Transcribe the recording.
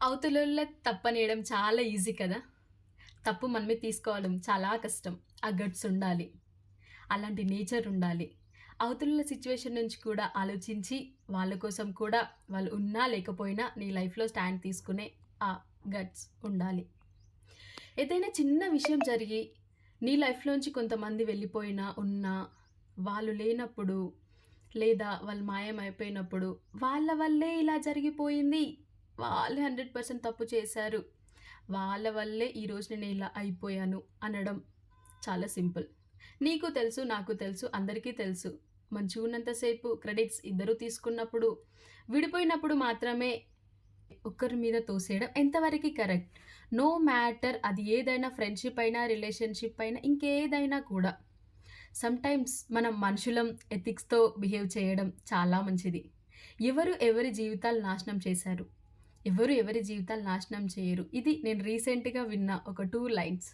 అవతలోళ్ళ తప్పనేయడం చాలా ఈజీ కదా! తప్పు మనమే తీసుకోవడం చాలా కష్టం. ఆ గట్స్ ఉండాలి. అలాంటి నేచర్ ఉండాలి. అవతలోళ్ళ సిట్యుయేషన్ నుంచి కూడా ఆలోచించి, వాళ్ళ కోసం కూడా వాళ్ళు ఉన్నా, లేకపోయినా నీ లైఫ్‌లో స్టాండ్ తీసుకునే ఆ గట్స్ ఉండాలి. ఏదైనా చిన్న విషయం జరిగి, నీ లైఫ్‌లోంచి కొంతమంది వెళ్ళిపోయినా, ఉన్నా, వాళ్ళు లేనప్పుడు, లేదా వాళ్ళు మాయమైపోయినప్పుడు, వాళ్ళ వల్లే ఇలా జరిగిపోయింది. వాళ్ళే 100% తప్పు చేశారు. వాళ్ళ వల్లే ఈరోజు నేను ఇలా అయిపోయాను అనడం చాలా సింపుల్. నీకు తెలుసు, నాకు తెలుసు, అందరికీ తెలుసు. మంచిగున్నంత సేపు క్రెడిట్స్ ఇద్దరు తీసుకున్నప్పుడు, విడిపోయినప్పుడు మాత్రమే ఒకరి మీద తోసేయడం ఎంతవరకి కరెక్ట్? నో మ్యాటర్ అది ఏదైనా ఫ్రెండ్‌షిప్ అయినా, రిలేషన్‌షిప్ అయినా, ఇంకేదైనా కూడా. సమ్‌టైమ్స్ మనం మనుషులం ఎథిక్స్‌తో బిహేవ్ చేయడం చాలా మంచిది. ఎవరు ఎవరి జీవితాలు నాశనం చేశారు? ఎవరు ఎవరి జీవితాలు నాశనం చేయరు. ఇది నేను రీసెంట్‌గా విన్న ఒక 2 లైన్స్.